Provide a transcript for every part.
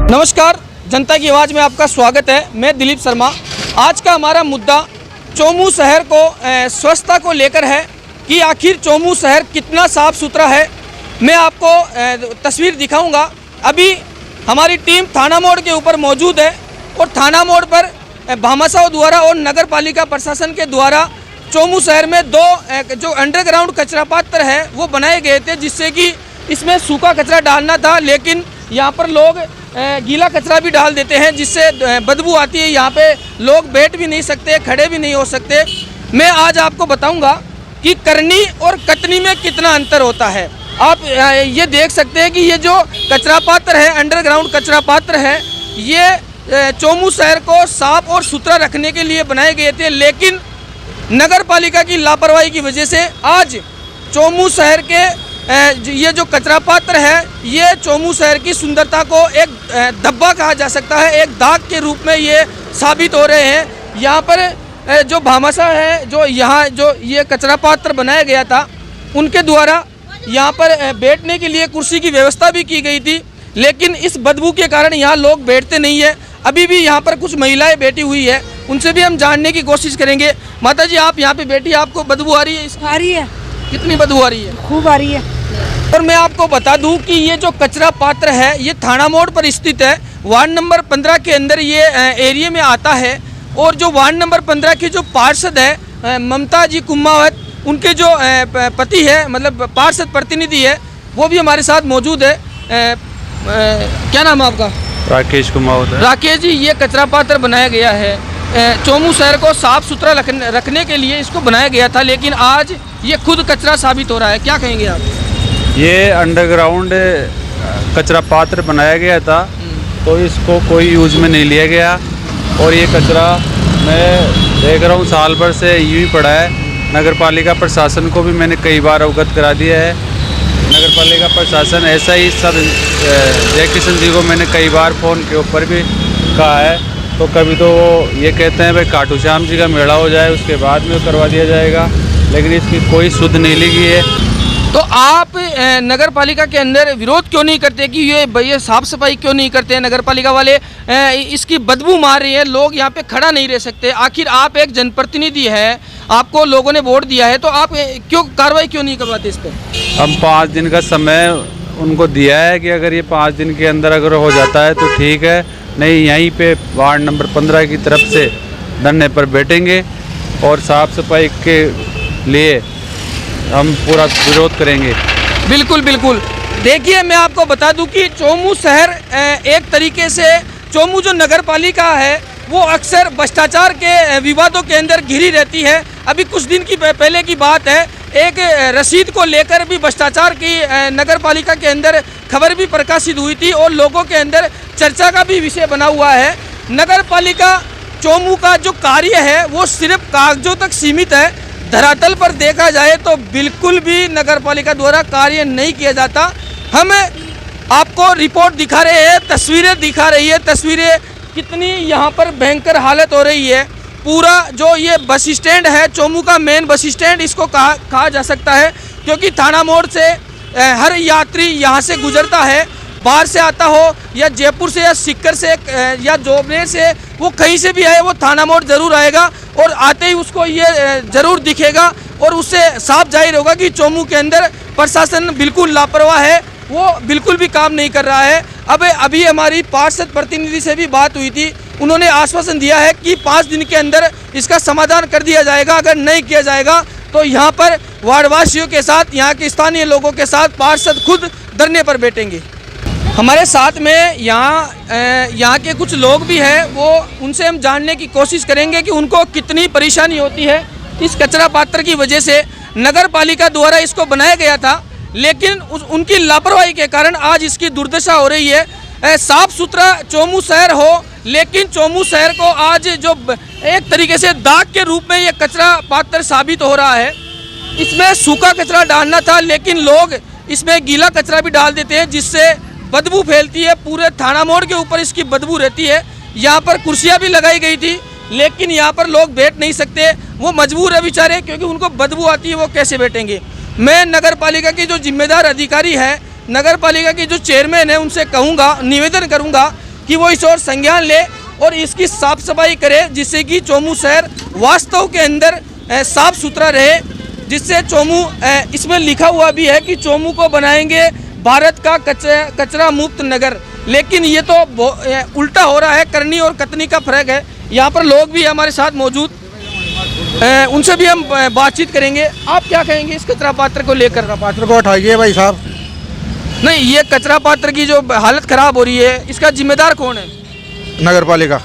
नमस्कार, जनता की आवाज़ में आपका स्वागत है। मैं दिलीप शर्मा। आज का हमारा मुद्दा चोमू शहर को स्वच्छता को लेकर है कि आखिर चोमू शहर कितना साफ़ सुथरा है। मैं आपको तस्वीर दिखाऊंगा। अभी हमारी टीम थाना मोड़ के ऊपर मौजूद है और थाना मोड़ पर भामाशाह द्वारा और नगर पालिका प्रशासन के द्वारा चोमू शहर में दो जो अंडरग्राउंड कचरा पात्र है वो बनाए गए थे, जिससे कि इसमें सूखा कचरा डालना था, लेकिन यहाँ पर लोग गीला कचरा भी डाल देते हैं, जिससे बदबू आती है। यहाँ पे लोग बैठ भी नहीं सकते, खड़े भी नहीं हो सकते। मैं आज आपको बताऊंगा कि करनी और कतनी में कितना अंतर होता है। आप ये देख सकते हैं कि ये जो कचरा पात्र है, अंडरग्राउंड कचरा पात्र है, ये चोमू शहर को साफ और सुथरा रखने के लिए बनाए गए थे, लेकिन नगर पालिका की लापरवाही की वजह से आज चोमू शहर के ये जो कचरा पात्र है, ये चोमू शहर की सुंदरता को एक धब्बा कहा जा सकता है, एक दाग के रूप में ये साबित हो रहे हैं। यहाँ पर जो भामाशाह है, जो यहाँ जो ये कचरा पात्र बनाया गया था, उनके द्वारा यहाँ पर बैठने के लिए कुर्सी की व्यवस्था भी की गई थी, लेकिन इस बदबू के कारण यहाँ लोग बैठते नहीं है। अभी भी यहाँ पर कुछ महिलाएं बैठी हुई है, उनसे भी हम जानने की कोशिश करेंगे। माता जी, आप यहाँ पे बैठी, आपको बदबू आ रही है? आ रही है। कितनी बदबू आ रही है? खूब आ रही है। और मैं आपको बता दूं कि ये जो कचरा पात्र है, ये थाना मोड़ पर स्थित है। वार्ड नंबर 15 के अंदर ये एरिया में आता है। और जो वार्ड नंबर 15 की जो पार्षद है ममता जी कुम्मावत, उनके जो पति है, मतलब पार्षद प्रतिनिधि है, वो भी हमारे साथ मौजूद है। क्या नाम है आपका? राकेश कुमावत। राकेश जी, ये कचरा पात्र बनाया गया है, चोमू शहर को साफ सुथरा रखने के लिए इसको बनाया गया था, लेकिन आज ये खुद कचरा साबित हो रहा है। क्या कहेंगे आप? ये अंडरग्राउंड कचरा पात्र बनाया गया था, तो इसको कोई यूज में नहीं लिया गया। और ये कचरा मैं देख रहा हूँ साल भर से यूँ ही पड़ा है। नगर पालिका प्रशासन को भी मैंने कई बार अवगत करा दिया है। नगर पालिका प्रशासन ऐसा ही सब जय किशन जी को मैंने कई बार फ़ोन के ऊपर भी कहा है, तो कभी तो वो ये कहते हैं भाई खाटू श्याम जी का मेला हो जाए उसके बाद में करवा दिया जाएगा, लेकिन इसकी कोई सुध नहीं ली गई है। तो आप नगर पालिका के अंदर विरोध क्यों नहीं करते कि ये साफ सफाई क्यों नहीं करते? नगर पालिका वाले इसकी बदबू मार रही है, लोग यहाँ पे खड़ा नहीं रह सकते। आखिर आप एक जनप्रतिनिधि है, आपको लोगों ने वोट दिया है, तो आप क्यों कार्रवाई क्यों नहीं करवाते इस पर? हम 5 दिन का समय उनको दिया है कि अगर ये 5 दिन के अंदर अगर हो जाता है तो ठीक है, नहीं यहीं पे वार्ड नंबर 15 की तरफ से धरने पर बैठेंगे और साफ सफाई के लिए हम पूरा विरोध करेंगे। बिल्कुल बिल्कुल। देखिए, मैं आपको बता दूं कि चोमू शहर एक तरीके से, चोमू जो नगर पालिका है वो अक्सर भ्रष्टाचार के विवादों के अंदर घिरी रहती है। अभी कुछ दिन की पहले की बात है, एक रसीद को लेकर भी भ्रष्टाचार की नगर पालिका के अंदर खबर भी प्रकाशित हुई थी और लोगों के अंदर चर्चा का भी विषय बना हुआ है। नगर पालिका चोमू का जो कार्य है वो सिर्फ कागजों तक सीमित है। धरातल पर देखा जाए तो बिल्कुल भी नगर पालिका द्वारा कार्य नहीं किया जाता। हम आपको रिपोर्ट दिखा रहे हैं, तस्वीरें दिखा रही है, तस्वीरें कितनी यहाँ पर भयंकर हालत हो रही है। पूरा जो ये बस स्टैंड है, चोमू का मेन बस स्टैंड इसको कहा जा सकता है, क्योंकि थाना मोड़ से हर यात्री यहाँ से गुजरता है, बाहर से आता हो या जयपुर से या सिक्कर से या जोबनेर से, वो कहीं से भी आए वो थाना मोड़ जरूर आएगा और आते ही उसको ये ज़रूर दिखेगा और उससे साफ जाहिर होगा कि चोमू के अंदर प्रशासन बिल्कुल लापरवाह है, वो बिल्कुल भी काम नहीं कर रहा है। अब अभी हमारी पार्षद प्रतिनिधि से भी बात हुई थी, उन्होंने आश्वासन दिया है कि 5 दिन के अंदर इसका समाधान कर दिया जाएगा। अगर नहीं किया जाएगा तो यहाँ पर वार्डवासियों के साथ, यहाँ के स्थानीय लोगों के साथ पार्षद खुद धरने पर बैठेंगे। हमारे साथ में यहाँ के कुछ लोग भी हैं, वो उनसे हम जानने की कोशिश करेंगे कि उनको कितनी परेशानी होती है इस कचरा पात्र की वजह से। नगर पालिका द्वारा इसको बनाया गया था, लेकिन उनकी लापरवाही के कारण आज इसकी दुर्दशा हो रही है। साफ सुथरा चोमू शहर हो, लेकिन चोमू शहर को आज जो एक तरीके से दाग के रूप में ये कचरा पात्र साबित हो रहा है। इसमें सूखा कचरा डालना था, लेकिन लोग इसमें गीला कचरा भी डाल देते हैं, जिससे बदबू फैलती है। पूरे थाना मोड़ के ऊपर इसकी बदबू रहती है। यहाँ पर कुर्सियाँ भी लगाई गई थी, लेकिन यहाँ पर लोग बैठ नहीं सकते, वो मजबूर है बेचारे, क्योंकि उनको बदबू आती है, वो कैसे बैठेंगे। मैं नगर पालिका की जो जिम्मेदार अधिकारी है, नगर पालिका के जो चेयरमैन है, उनसे कहूँगा, निवेदन करूँगा कि वो इस ओर संज्ञान ले और इसकी साफ सफाई करे, जिससे कि चोमू शहर वास्तव के अंदर साफ सुथरा रहे, जिससे चोमू इसमें लिखा हुआ भी है कि चोमू को बनाएंगे भारत का कचरा मुक्त नगर। लेकिन ये तो उल्टा हो रहा है, करनी और कतनी का फर्क है। यहाँ पर लोग भी हमारे साथ मौजूद, उनसे भी हम बातचीत करेंगे। आप क्या कहेंगे इस कचरा पात्र को लेकर? कचरा पात्र को हटाइए भाई साहब। नहीं, ये कचरा पात्र की जो हालत खराब हो रही है, इसका जिम्मेदार कौन है? नगर पालिका।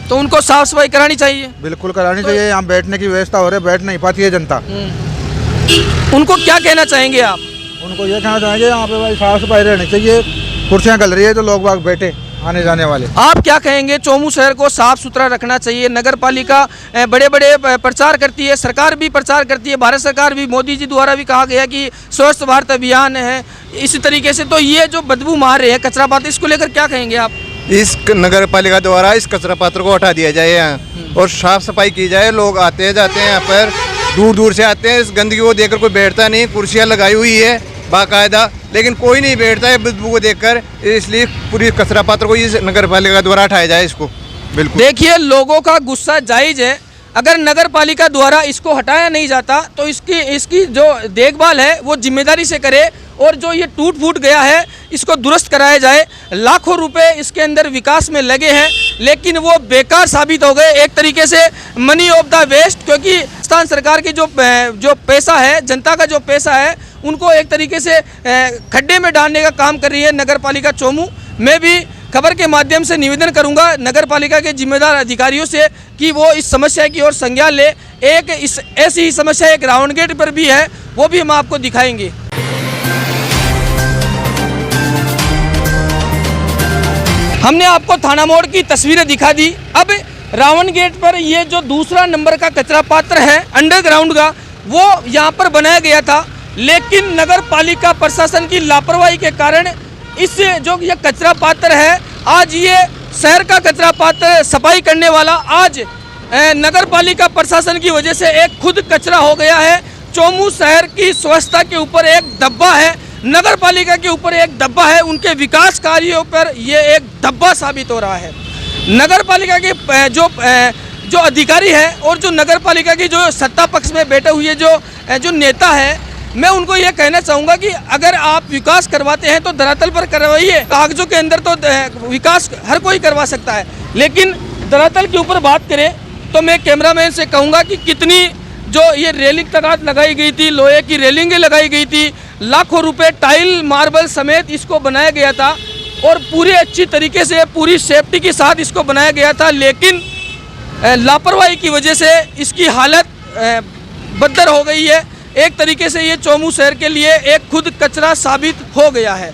तो उनको साफ सफाई करानी चाहिए। बिल्कुल करानी चाहिए। यहाँ बैठने की व्यवस्था हो रही है, बैठ नहीं पाती है जनता। उनको क्या कहना चाहेंगे आप? उनको ये कहना चाहेंगे यहाँ पे भाई साफ सफाई रहनी चाहिए। कुर्सियाँ गल रही है तो लोग बाग बैठे आने जाने वाले। आप क्या कहेंगे? चोमू शहर को साफ सुथरा रखना चाहिए। नगर पालिका बड़े बड़े प्रचार करती है, सरकार भी प्रचार करती है, भारत सरकार भी, मोदी जी द्वारा भी कहा गया कि स्वच्छ भारत अभियान है। इसी तरीके से तो ये जो बदबू मार रहे हैं कचरा पात्र, इसको लेकर क्या कहेंगे आप? इस नगर पालिका द्वारा इस कचरा पात्र को हटा दिया जाए यहाँ और साफ सफाई की जाए। लोग आते जाते हैं यहाँ पर, दूर दूर से आते हैं। इस गंदगी को देखकर कोई बैठता नहीं। कुर्सियाँ लगाई हुई है बाकायदा, लेकिन कोई नहीं बैठता है बदबू को देखकर। इसलिए पूरी कचरा पात्र को इस नगर पालिका द्वारा हटाया जाए इसको। बिल्कुल देखिए, लोगों का गुस्सा जायज़ है। अगर नगर पालिका द्वारा इसको हटाया नहीं जाता तो इसकी जो देखभाल है वो जिम्मेदारी से करे, और जो ये टूट फूट गया है इसको दुरुस्त कराया जाए। लाखों रुपए इसके अंदर विकास में लगे हैं, लेकिन वो बेकार साबित हो गए। एक तरीके से मनी ऑफ द वेस्ट, क्योंकि राजस्थान सरकार की जो पैसा है, जनता का जो पैसा है, उनको एक तरीके से खड्डे में डालने का काम कर रही है नगर पालिका चोमू। मैं भी खबर के माध्यम से निवेदन करूंगा नगर पालिका के जिम्मेदार अधिकारियों से कि वो इस समस्या की ओर संज्ञान ले। ऐसी ही समस्या एक राउंड गेट पर भी है, वो भी हम आपको दिखाएंगे। हमने आपको थाना मोड़ की तस्वीरें दिखा दी। अब रावण गेट पर ये जो दूसरा नंबर का कचरा पात्र है अंडरग्राउंड का, वो यहाँ पर बनाया गया था, लेकिन नगर पालिका प्रशासन की लापरवाही के कारण इस जो ये कचरा पात्र है, आज ये शहर का कचरा पात्र सफाई करने वाला आज नगर पालिका प्रशासन की वजह से एक खुद कचरा हो गया है। चोमू शहर की स्वच्छता के ऊपर एक धब्बा है, नगर पालिका के ऊपर एक धब्बा है, उनके विकास कार्यों पर ये एक धब्बा साबित हो रहा है। नगर पालिका के जो अधिकारी है और जो नगर पालिका की जो सत्ता पक्ष में बैठे हुए जो नेता है, मैं उनको ये कहना चाहूँगा कि अगर आप विकास करवाते हैं तो धरातल पर करवाइए। कागजों के अंदर तो विकास हर कोई करवा सकता है, लेकिन धरातल के ऊपर बात करें तो मैं कैमरामैन से कहूँगा कि कितनी जो ये रेलिंग तक लगाई गई थी, लोहे की रेलिंगें लगाई गई थी, लाखों रुपए टाइल मार्बल समेत इसको बनाया गया था और पूरी अच्छी तरीके से पूरी सेफ्टी के साथ इसको बनाया गया था, लेकिन लापरवाही की वजह से इसकी हालत बदतर हो गई है। एक तरीके से ये चोमू शहर के लिए एक खुद कचरा साबित हो गया है।